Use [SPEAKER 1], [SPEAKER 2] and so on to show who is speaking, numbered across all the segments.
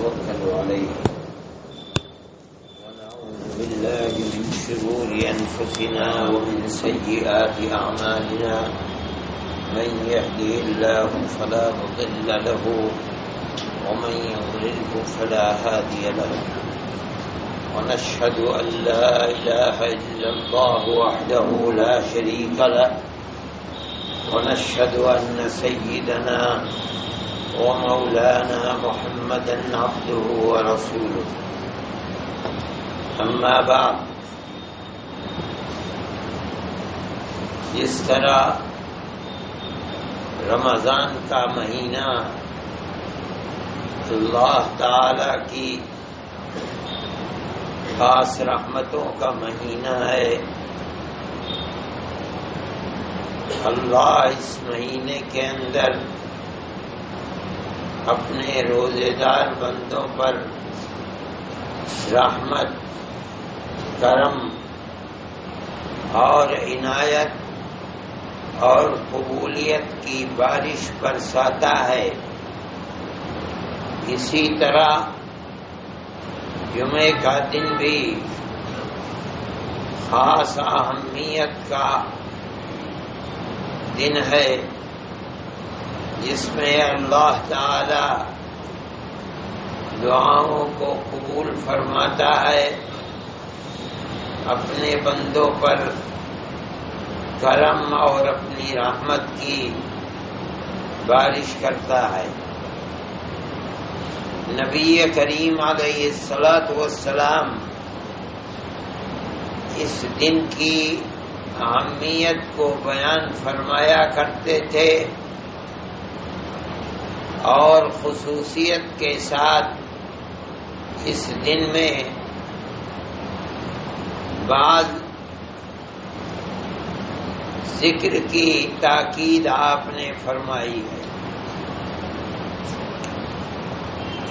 [SPEAKER 1] ونتوكل عليه ونعوذ بالله من شرور أنفسنا ومن سيئات أعمالنا من يهده الله فلا مضل له ومن يضلله فلا هادي له ونشهد أن لا إله إلا الله وحده لا شريك له ونشهد أن سيدنا ومولانا محمدا عبده ورسوله أما بعد جس طرح رمضان کا مہینہ اللہ تعالی کی خاص رحمتوں کا مہینہ ہے، اللہ اس مہینے کے اندر اپنے روزے دار بندوں پر رحمت، کرم اور عنایت اور قبولیت کی بارش برساتا ہے۔ اسی طرح جمعے کا دن بھی خاص اہمیت کا دن ہے، جس میں اللہ تعالی دعاؤں کو قبول فرماتا ہے، اپنے بندوں پر کرم اور اپنی رحمت کی بارش کرتا ہے۔ نبی کریم علیہ السلام اس دن کی اہمیت کو بیان فرمایا کرتے تھے اور خصوصیت کے ساتھ اس دن میں بعض ذکر کی تاکید آپ نے فرمائی ہے۔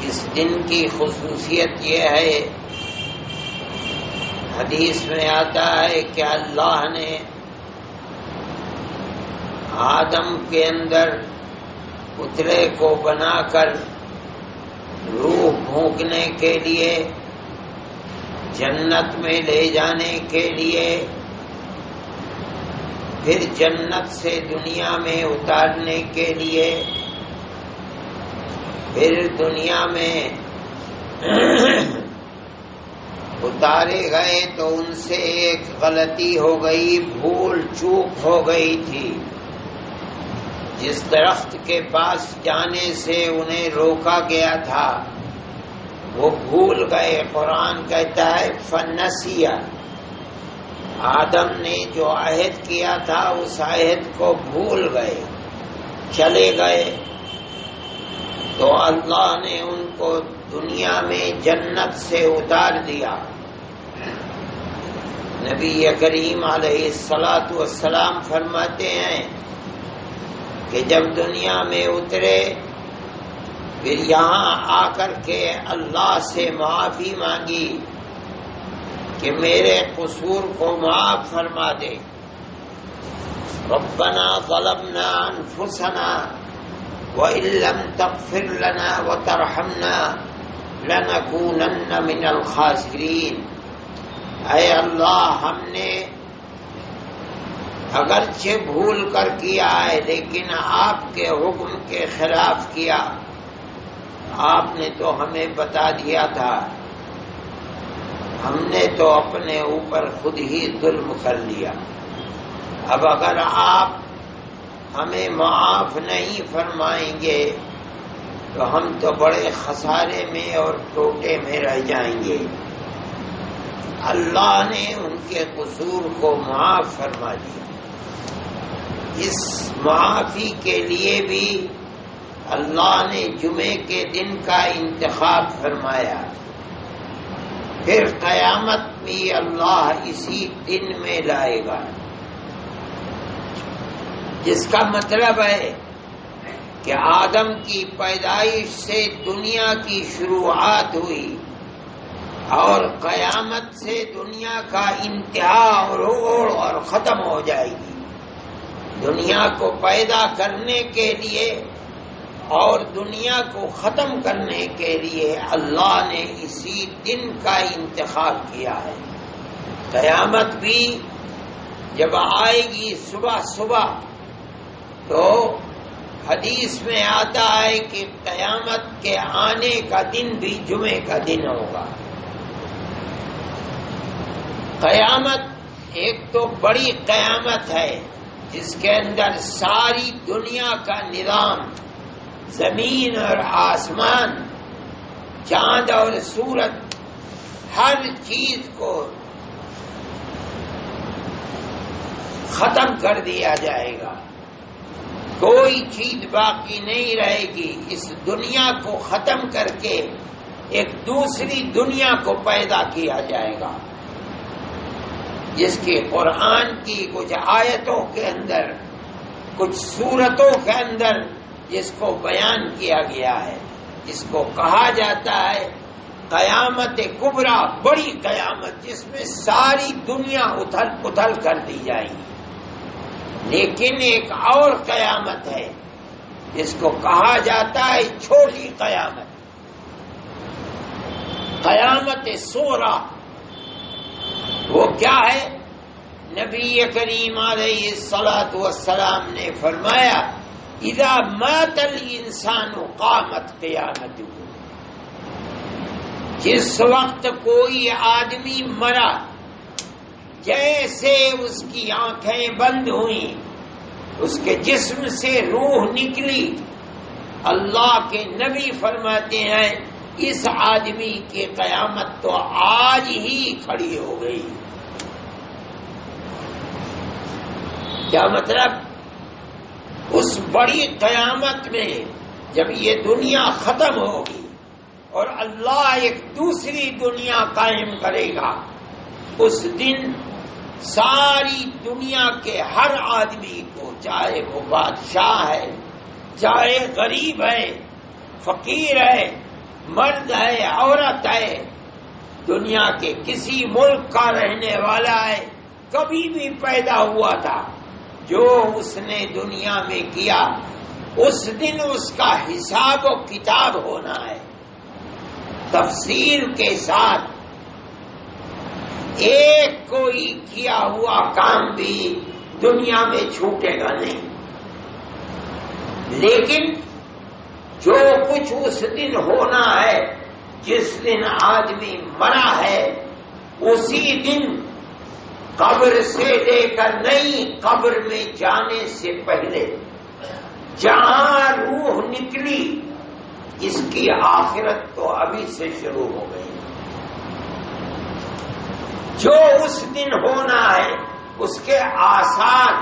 [SPEAKER 1] اس دن کی خصوصیت یہ ہے، حدیث میں آتا ہے کہ اللہ نے آدم کے اندر پتلے کو بنا کر روح پھونکنے کے لیے، جنت میں لے جانے کے لیے، پھر جنت سے دنیا میں اتارنے کے لیے، پھر دنیا میں اتارے گئے تو ان سے ایک غلطی ہو گئی، بھول چوک ہو گئی تھی۔ جس درخت کے پاس جانے سے انہیں روکا گیا تھا وہ بھول گئے۔ قرآن کہتا ہے فنسیا، آدم نے جو عہد کیا تھا اس عہد کو بھول گئے، چلے گئے، تو اللہ نے ان کو دنیا میں جنت سے اتار دیا۔ نبی کریم علیہ السلام فرماتے ہیں کہ جب دنیا میں اترے پھر یہاں آ کر کے اللہ سے معافی مانگی کہ میرے قصور کو معاف فرما دے۔ ربنا ظلمنا انفسنا وَإِن لَّمْ تَغْفِرْ لَنَا وَتَرْحَمْنَا لَنَكُونَنَّ مِنَ الْخَاسِرِينَ۔ اے اللہ، ہم نے اگرچہ بھول کر کیا ہے لیکن آپ کے حکم کے خلاف کیا۔ آپ نے تو ہمیں بتا دیا تھا، ہم نے تو اپنے اوپر خود ہی ظلم کر لیا۔ اب اگر آپ ہمیں معاف نہیں فرمائیں گے تو ہم تو بڑے خسارے میں اور ٹوٹے میں رہ جائیں گے۔ اللہ نے ان کے قصور کو معاف فرما دیا۔ اس معافی کے لیے بھی اللہ نے جمعے کے دن کا انتخاب فرمایا، پھر قیامت بھی اللہ اسی دن میں لائے گا، جس کا مطلب ہے کہ آدم کی پیدائش سے دنیا کی شروعات ہوئی اور قیامت سے دنیا کا انتہا اور ختم ہو جائے گی۔ دنیا کو پیدا کرنے کے لیے اور دنیا کو ختم کرنے کے لیے اللہ نے اسی دن کا انتخاب کیا ہے۔ قیامت بھی جب آئے گی صبح صبح تو حدیث میں آتا ہے کہ قیامت کے آنے کا دن بھی جمعے کا دن ہوگا۔ قیامت ایک تو بڑی قیامت ہے جس کے اندر ساری دنیا کا نظام، زمین اور آسمان، چاند اور سورج، ہر چیز کو ختم کر دیا جائے گا، کوئی چیز باقی نہیں رہے گی۔ اس دنیا کو ختم کر کے ایک دوسری دنیا کو پیدا کیا جائے گا، جس کی قرآن کی کچھ آیتوں کے اندر، کچھ سورتوں کے اندر جس کو بیان کیا گیا ہے، جس کو کہا جاتا ہے قیامت کبریٰ، بڑی قیامت، جس میں ساری دنیا اتھل پتھل کر دی جائے گی۔ لیکن ایک اور قیامت ہے جس کو کہا جاتا ہے چھوٹی قیامت، قیامت صغریٰ۔ وہ کیا ہے؟ نبی کریم علیہ الصلوۃ والسلام نے فرمایا اذا مات الانسان قامت قیامتہ، جس وقت کوئی آدمی مرا، جیسے اس کی آنکھیں بند ہوئیں، اس کے جسم سے روح نکلی، اللہ کے نبی فرماتے ہیں اس آدمی کی قیامت تو آج ہی کھڑی ہو گئی۔ کیا مطلب؟ اس بڑی قیامت میں جب یہ دنیا ختم ہوگی اور اللہ ایک دوسری دنیا قائم کرے گا، اس دن ساری دنیا کے ہر آدمی کو، چاہے وہ بادشاہ ہے، چاہے غریب ہے، فقیر ہے، مرد ہے، عورت ہے، دنیا کے کسی ملک کا رہنے والا ہے، کبھی بھی پیدا ہوا تھا، جو اس نے دنیا میں کیا اس دن اس کا حساب و کتاب ہونا ہے تفصیل کے ساتھ۔ ایک کوئی کیا ہوا کام بھی دنیا میں چھوٹے گا نہیں، لیکن جو کچھ اس دن ہونا ہے، جس دن آدمی مرا ہے، اسی دن قبر سے لے کر نہیں، قبر میں جانے سے پہلے جہاں روح نکلی، اس کی آخرت تو ابھی سے شروع ہو گئی۔ جو اس دن ہونا ہے اس کے آثار،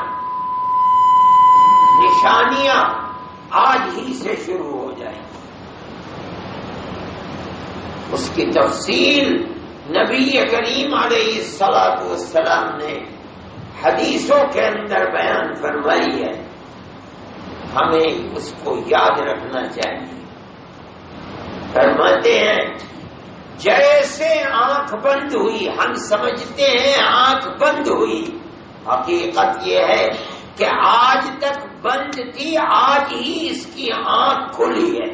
[SPEAKER 1] نشانیاں آج ہی سے شروع ہو جائیں گی۔ اس کی تفصیل نبی کریم علیہ الصلوۃ والسلام نے حدیثوں کے اندر بیان فرمائی ہے، ہمیں اس کو یاد رکھنا چاہیے۔ فرماتے ہیں جیسے آنکھ بند ہوئی، ہم سمجھتے ہیں آنکھ بند ہوئی، حقیقت یہ ہے کہ آج تک بند تھی، آج ہی اس کی آنکھ کھلی ہے۔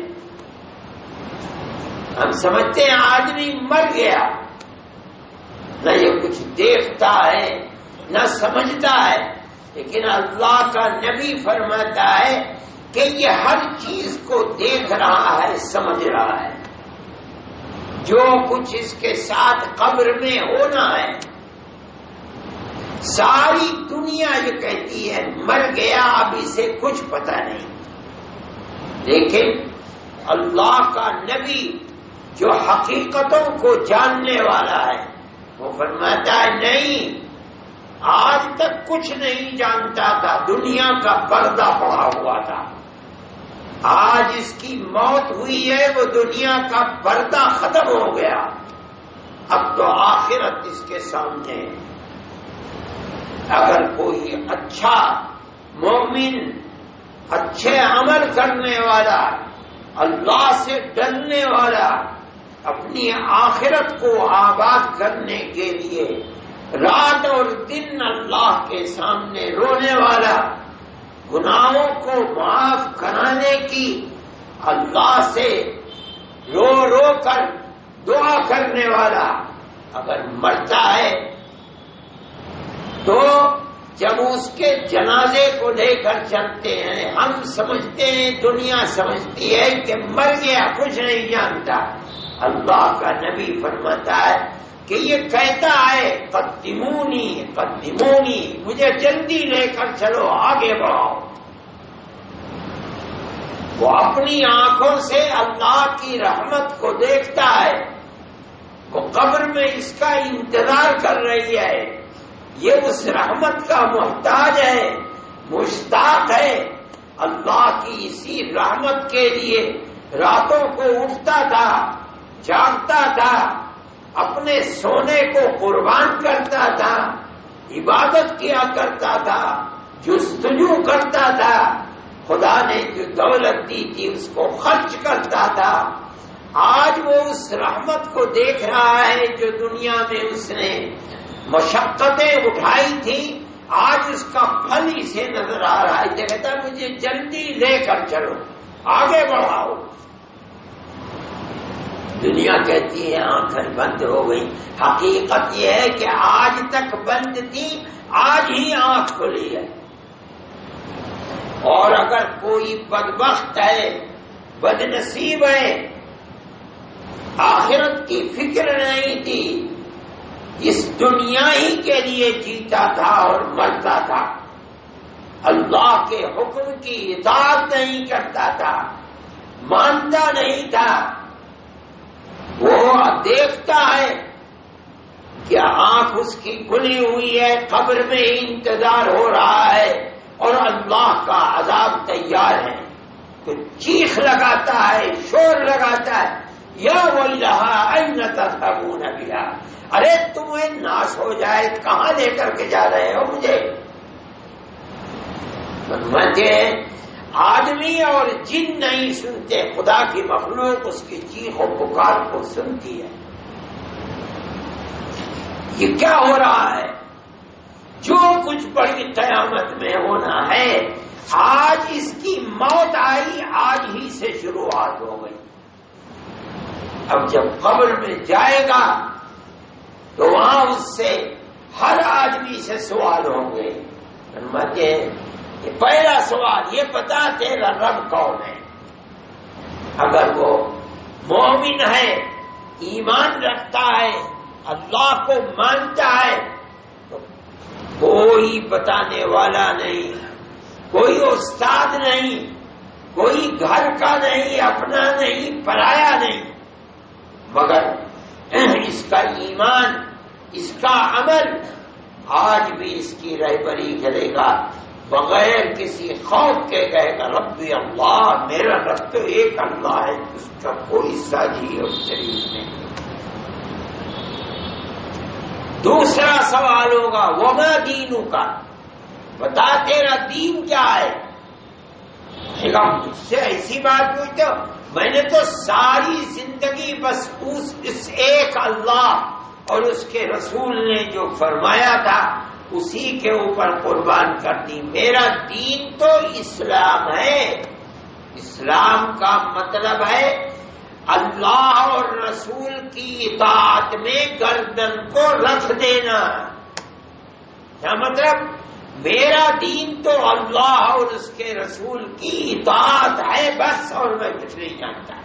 [SPEAKER 1] ہم سمجھتے ہیں آدمی مر گیا، نہ یہ کچھ دیکھتا ہے نہ سمجھتا ہے، لیکن اللہ کا نبی فرماتا ہے کہ یہ ہر چیز کو دیکھ رہا ہے، سمجھ رہا ہے۔ جو کچھ اس کے ساتھ قبر میں ہونا ہے، ساری دنیا یہ کہتی ہے مر گیا، اب اسے کچھ پتہ نہیں، لیکن اللہ کا نبی جو حقیقتوں کو جاننے والا ہے وہ فرماتا ہے نہیں، آج تک کچھ نہیں جانتا تھا، دنیا کا پردہ پڑا ہوا تھا، آج اس کی موت ہوئی ہے، وہ دنیا کا پردہ ختم ہو گیا، اب تو آخرت اس کے سامنے ہے۔ اگر کوئی اچھا مومن، اچھے عمل کرنے والا، اللہ سے ڈرنے والا، اپنی آخرت کو آباد کرنے کے لیے رات اور دن اللہ کے سامنے رونے والا، گناہوں کو معاف کرانے کی اللہ سے رو رو کر دعا کرنے والا اگر مرتا ہے تو جب اس کے جنازے کو لے کر چلتے ہیں ہم سمجھتے ہیں، دنیا سمجھتی ہے کہ مر گیا، کچھ نہیں جانتا۔ اللہ کا نبی فرماتا ہے کہ یہ کہتا ہے قدمونی قدمونی، مجھے جلدی لے کر چلو، آگے بڑھاؤ۔ وہ اپنی آنکھوں سے اللہ کی رحمت کو دیکھتا ہے، وہ قبر میں اس کا انتظار کر رہی ہے، یہ اس رحمت کا محتاج ہے، مشتاق ہے۔ اللہ کی اسی رحمت کے لیے راتوں کو اٹھتا تھا، جاگتا تھا، اپنے سونے کو قربان کرتا تھا، عبادت کیا کرتا تھا، جستجو کرتا تھا، خدا نے جو دولت دی تھی اس کو خرچ کرتا تھا۔ آج وہ اس رحمت کو دیکھ رہا ہے جو دنیا میں اس نے مشقتیں اٹھائی تھی، آج اس کا پھل اسے نظر آ رہا ہے۔ کہتا ہے مجھے جلدی لے کر چلو، آگے بڑھاؤ۔ دنیا کہتی ہے آنکھیں بند ہو گئی، حقیقت یہ ہے کہ آج تک بند تھی، آج ہی آنکھ کھلی ہے۔ اور اگر کوئی بدبخت ہے، بد نصیب ہے، آخرت کی فکر نہیں تھی، اس دنیا ہی کے لیے جیتا تھا اور مرتا تھا، اللہ کے حکم کی اطاعت نہیں کرتا تھا، مانتا نہیں تھا، وہ دیکھتا ہے کہ آنکھ اس کی کھلی ہوئی ہے، قبر میں انتظار ہو رہا ہے اور اللہ کا عذاب تیار ہے، تو چیخ لگاتا ہے، شور لگاتا ہے، یا ویلھا این تذھبون بہا، ارے تمہیں ناش ہو جائے، کہاں لے کر کے جا رہے ہو مجھے؟ فرماتے ہیں آدمی اور جن نہیں سنتے، خدا کی مخلوق اس کی چیخ و پکار کو سنتی ہے۔ یہ کیا ہو رہا ہے؟ جو کچھ بڑی قیامت میں ہونا ہے، آج اس کی موت آئی، آج ہی سے شروعات ہو گئی۔ اب جب قبر میں جائے گا تو وہاں اس سے ہر آدمی سے سوال ہوں گے۔ فرماتے ہیں کہ پہلا سوال یہ بتا تیرا رب کون ہے؟ اگر وہ مومن ہے، ایمان رکھتا ہے، اللہ کو مانتا ہے، تو کوئی بتانے والا نہیں، کوئی استاد نہیں، کوئی گھر کا نہیں، اپنا نہیں، پرایا نہیں، مگر اس کا ایمان، اس کا عمل آج بھی اس کی رہبری کرے گا، بغیر کسی خوف کے کہے گا ربی اللہ، میرا رب تو ایک اللہ ہے، اس کا کوئی ساجی اور شریک نہیں۔ دوسرا سوال ہوگا وما دینوں کا، بتا تیرا دین کیا ہے؟ مجھ سے ایسی بات پوچھتے ہو، میں نے تو ساری زندگی بس اس ایک اللہ اور اس کے رسول نے جو فرمایا تھا اسی کے اوپر قربان کر دی۔ میرا دین تو اسلام ہے۔ اسلام کا مطلب ہے اللہ اور رسول کی اطاعت میں گردن کو رکھ دینا۔ کیا مطلب؟ میرا دین تو اللہ اور اس کے رسول کی اطاعت ہے بس، اور میں کچھ نہیں جانتا۔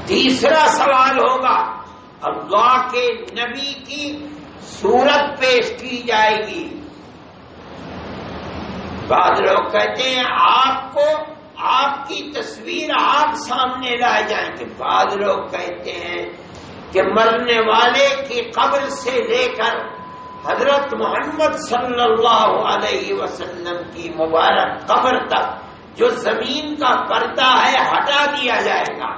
[SPEAKER 1] تیسرا سوال ہوگا اللہ کے نبی کی صورت پیش کی جائے گی۔ بعض لوگ کہتے ہیں آپ کو آپ کی تصویر آپ سامنے لائے جائیں گے، بعض لوگ کہتے ہیں کہ مرنے والے کی قبر سے لے کر حضرت محمد صلی اللہ علیہ وسلم کی مبارک قبر تک جو زمین کا پردہ ہے ہٹا دیا جائے گا،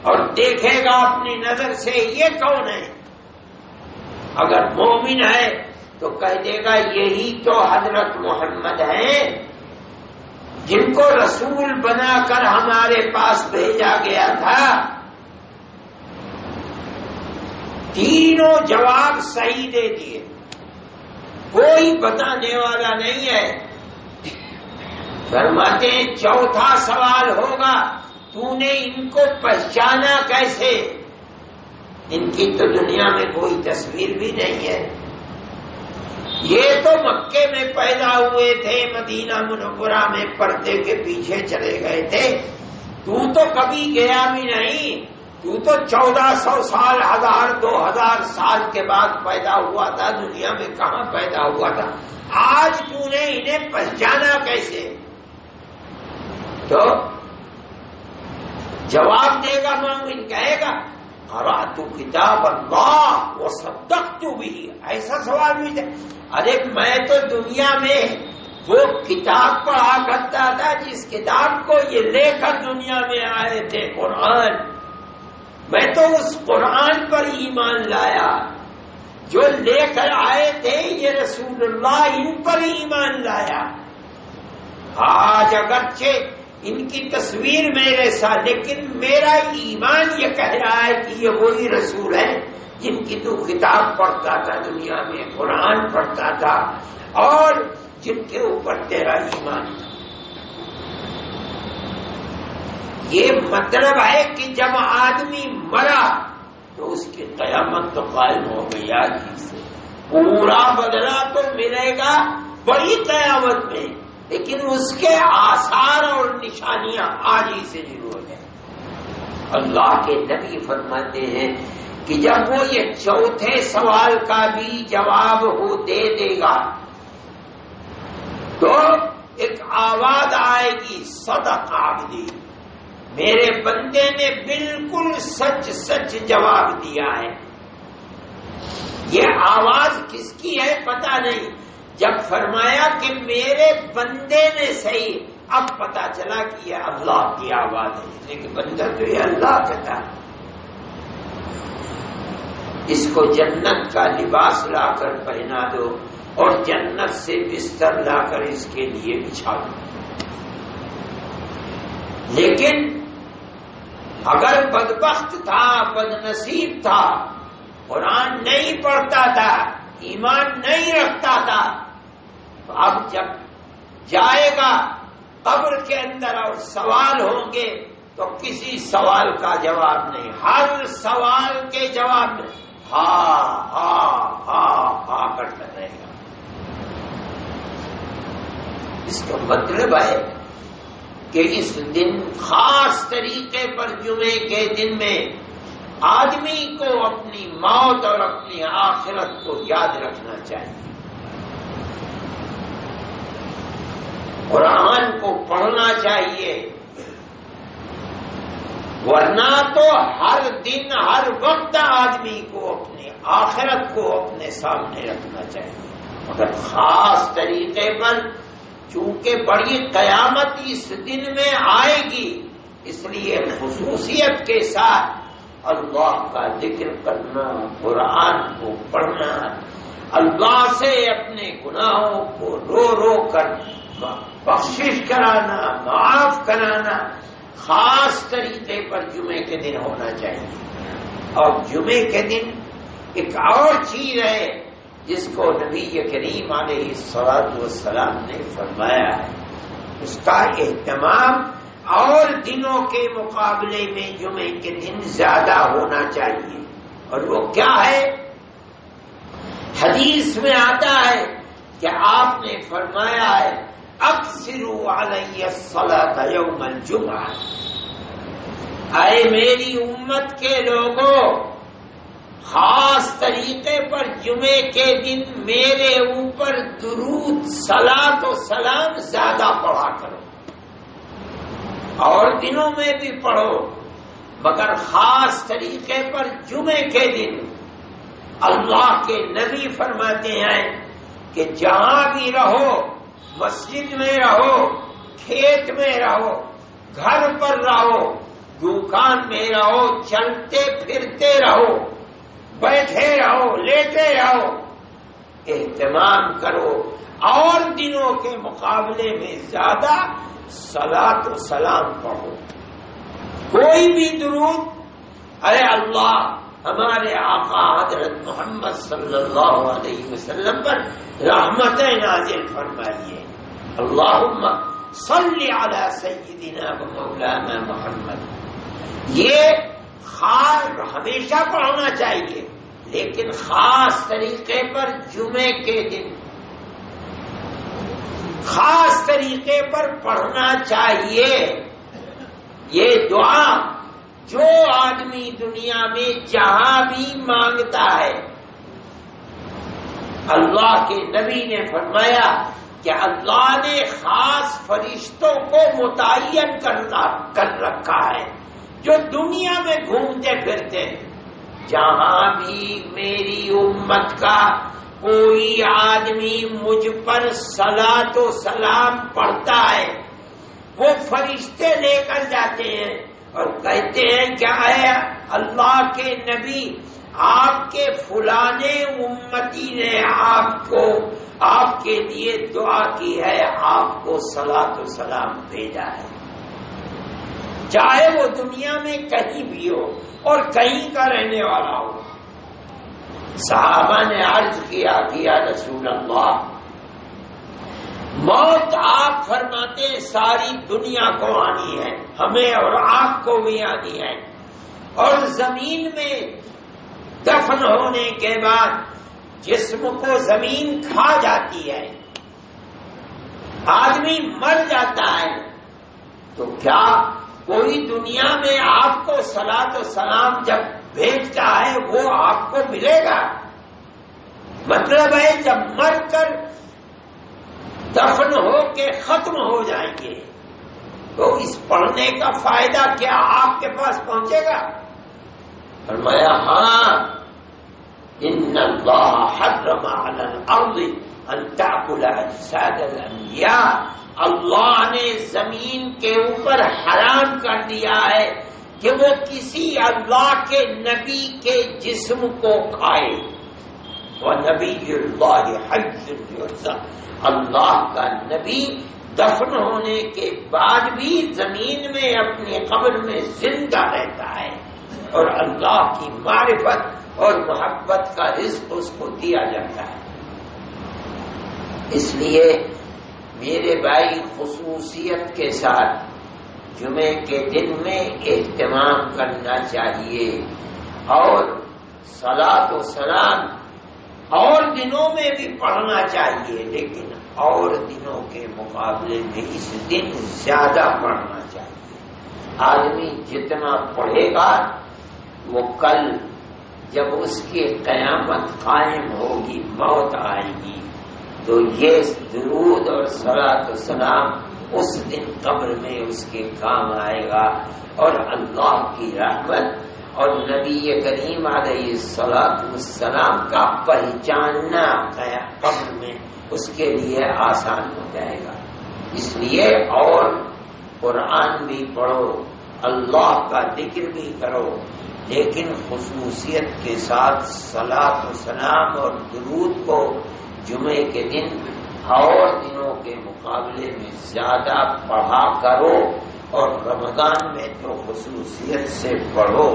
[SPEAKER 1] اور دیکھے گا اپنی نظر سے یہ کون ہے۔ اگر مومن ہے تو کہہ دے گا یہی تو حضرت محمد ہیں جن کو رسول بنا کر ہمارے پاس بھیجا گیا تھا۔ تینوں جواب صحیح دے دیے، کوئی بتانے والا نہیں ہے۔ فرماتے ہیں چوتھا سوال ہوگا تو نے ان کو پہچانا کیسے؟ ان کی تو دنیا میں کوئی تصویر بھی نہیں ہے، یہ تو مکے میں پیدا ہوئے تھے، مدینہ منورہ میں پردے کے پیچھے چلے گئے تھے، تو کبھی گیا بھی نہیں، تو 1400 سال 1000 2000 سال کے بعد پیدا ہوا تھا، دنیا میں کہاں پیدا ہوا تھا؟ آج تو نے انہیں پہچانا کیسے؟ تو جواب دے گا مومن، کہے گا قرأت کتاب اللہ وصدقت بھی، ایسا سوال بھی تھا۔ ارے میں تو دنیا میں وہ کتاب پڑھا کرتا تھا جس کتاب کو یہ لے کر دنیا میں آئے تھے، قرآن، میں تو اس قرآن پر ایمان لایا، جو لے کر آئے تھے یہ رسول اللہ، ان پر ایمان لایا۔ آج اگرچہ ان کی تصویر میرے ساتھ، لیکن میرا ایمان یہ کہہ رہا ہے کہ یہ وہی رسول ہے جن کی تو کتاب پڑھتا تھا دنیا میں، قرآن پڑھتا تھا، اور جن کے اوپر تیرا ایمان تھا۔ یہ مطلب ہے کہ جب آدمی مرا تو اس کی قیامت تو قائم ہو گئی آج ہی سے، پورا بدلہ تو ملے گا بڑی قیامت میں، لیکن اس کے آثار اور نشانیاں آج ہی سے شروع ہو جائیں۔ اللہ کے نبی فرماتے ہیں کہ جب وہ یہ چوتھے سوال کا بھی جواب دے دے گا تو ایک آواز آئے گی، صدق عبدی، میرے بندے نے بالکل سچ سچ جواب دیا ہے۔ یہ آواز کس کی ہے پتہ نہیں، جب فرمایا کہ میرے بندے نے صحیح، اب پتا چلا کہ یہ اللہ کی آواز ہے، لیکن بندہ تو یہ اللہ کا تھا۔ اس کو جنت کا لباس لا کر پہنا دو اور جنت سے بستر لا کر اس کے لیے بچھا دو، لیکن اگر بدبخت تھا، بد نصیب تھا، قرآن نہیں پڑھتا تھا، ایمان نہیں رکھتا تھا، تو اب جب جائے گا قبر کے اندر اور سوال ہوں گے تو کسی سوال کا جواب نہیں، ہر سوال کے جواب میں ہاں ہاں ہاں ہاں کرتا رہے گا۔ اس کا مطلب ہے کہ اس دن خاص طریقے پر جمعے کے دن میں آدمی کو اپنی موت اور اپنی آخرت کو یاد رکھنا چاہیے، قرآن کو پڑھنا چاہیے، ورنہ تو ہر دن ہر وقت آدمی کو اپنی آخرت کو اپنے سامنے رکھنا چاہیے، مگر خاص طریقے پر چونکہ بڑی قیامت اس دن میں آئے گی، اس لیے خصوصیت کے ساتھ اللہ کا ذکر کرنا، قرآن کو پڑھنا، اللہ سے اپنے گناہوں کو رو رو کر بخشش کرانا، معاف کرانا خاص طریقے پر جمعے کے دن ہونا چاہیے۔ اور جمعے کے دن ایک اور چیز ہے جس کو نبی کریم علیہ الصلوۃ والسلام نے فرمایا ہے، اس کا اہتمام اور دنوں کے مقابلے میں جمعے کے دن زیادہ ہونا چاہیے، اور وہ کیا ہے؟ حدیث میں آتا ہے کہ آپ نے فرمایا ہے اکثروا علی الصلاۃ یوم الجمعہ، اے میری امت کے لوگوں، خاص طریقے پر جمعے کے دن میرے اوپر درود صلاۃ و سلام زیادہ پڑھا کرو، اور دنوں میں بھی پڑھو، مگر خاص طریقے پر جمعے کے دن اللہ کے نبی فرماتے ہیں کہ جہاں بھی رہو، مسجد میں رہو، کھیت میں رہو، گھر پر رہو، دکان میں رہو، چلتے پھرتے رہو، بیٹھے رہو، لیٹے رہو، اہتمام کرو اور دنوں کے مقابلے میں زیادہ صلاۃ و سلام پڑھو۔ کوئی بھی درود، ارے اللہ ہمارے آقا حضرت محمد صلی اللہ علیہ وسلم پر رحمتیں نازل فرمائیے، اللہم صلی علی سیدنا و مولانا محمد۔ یہ خاص ہمیشہ پڑھنا چاہیے، لیکن خاص طریقے پر جمعے کے دن خاص طریقے پر پڑھنا چاہیے۔ یہ دعا جو آدمی دنیا میں جہاں بھی مانگتا ہے، اللہ کے نبی نے فرمایا کہ اللہ نے خاص فرشتوں کو متعین کر رکھا ہے جو دنیا میں گھومتے پھرتے ہیں۔ جہاں بھی میری امت کا کوئی آدمی مجھ پر صلاۃ و سلام پڑھتا ہے، وہ فرشتے لے کر جاتے ہیں اور کہتے ہیں کہ اے اللہ کے نبی، آپ کے فلانے امتی نے آپ کے لیے دعا کی ہے، آپ کو صلاۃ و سلام بھیجا ہے، چاہے وہ دنیا میں کہیں بھی ہو اور کہیں کا رہنے والا ہو۔ صحابہ نے عرض کیا کہ یا رسول اللہ، موت آپ فرماتے ہیں ساری دنیا کو آنی ہے، ہمیں اور آپ کو بھی آنی ہے، اور زمین میں دفن ہونے کے بعد جسم کو زمین کھا جاتی ہے، آدمی مر جاتا ہے، تو کیا کوئی دنیا میں آپ کو صلاۃ و سلام جب بھیجتا ہے وہ آپ کو ملے گا؟ مطلب ہے جب مر کر دفن ہو کے ختم ہو جائیں گے تو اس پڑھنے کا فائدہ کیا آپ کے پاس پہنچے گا؟ فرمایا ہاں، ان اللہ حرم علی الارض ان تأکل اجساد الانبیاء، اللہ نے زمین کے اوپر حرام کر دیا ہے کہ وہ کسی اللہ کے نبی کے جسم کو کھائے۔ وَنَبِيُّ اللَّهِ حَيٌّ يُرْزَقُ، اللہ کا نبی دفن ہونے کے بعد بھی زمین میں اپنی قبر میں زندہ رہتا ہے، اور اللہ کی معرفت اور محبت کا رزق اس کو دیا جاتا ہے۔ اس لیے میرے بھائی خصوصیت کے ساتھ جمعے کے دن میں اہتمام کرنا چاہیے، اور صلاۃ و سلام اور دنوں میں بھی پڑھنا چاہیے، لیکن اور دنوں کے مقابلے میں اس دن زیادہ پڑھنا چاہیے۔ آدمی جتنا پڑھے گا وہ کل جب اس کی قیامت قائم ہوگی، موت آئے گی، تو یہ درود اور صلاۃ و سلام اس دن قبر میں اس کے کام آئے گا، اور اللہ کی رحمت اور نبی کریم علیہ الصلاۃ والسلام کا پہچاننا قبر میں اس کے لیے آسان ہو جائے گا۔ اس لیے اور قرآن بھی پڑھو، اللہ کا ذکر بھی کرو، لیکن خصوصیت کے ساتھ صلاۃ و سلام اور درود کو جمعے کے دن اور دنوں کے مقابلے میں زیادہ پڑھا کرو، اور رمضان میں تو خصوصیت سے پڑھو۔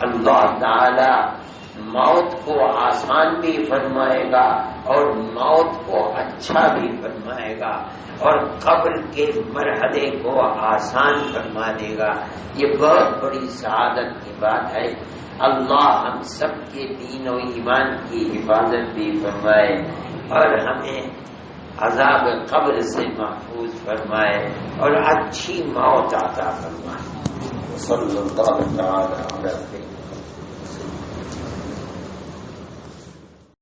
[SPEAKER 1] اللہ تعالی موت کو آسان بھی فرمائے گا اور موت کو اچھا بھی فرمائے گا، اور قبر کے مرحلے کو آسان فرما دے گا۔ یہ بہت بڑی سعادت کی بات ہے۔ اللہ ہم سب کے دین و ایمان کی حفاظت بھی فرمائے، اور ہمیں عذاب قبر سے محفوظ فرمائے، اور اچھی موت عطا فرمائے۔ صلی اللہ تعالی علیہ وسلم۔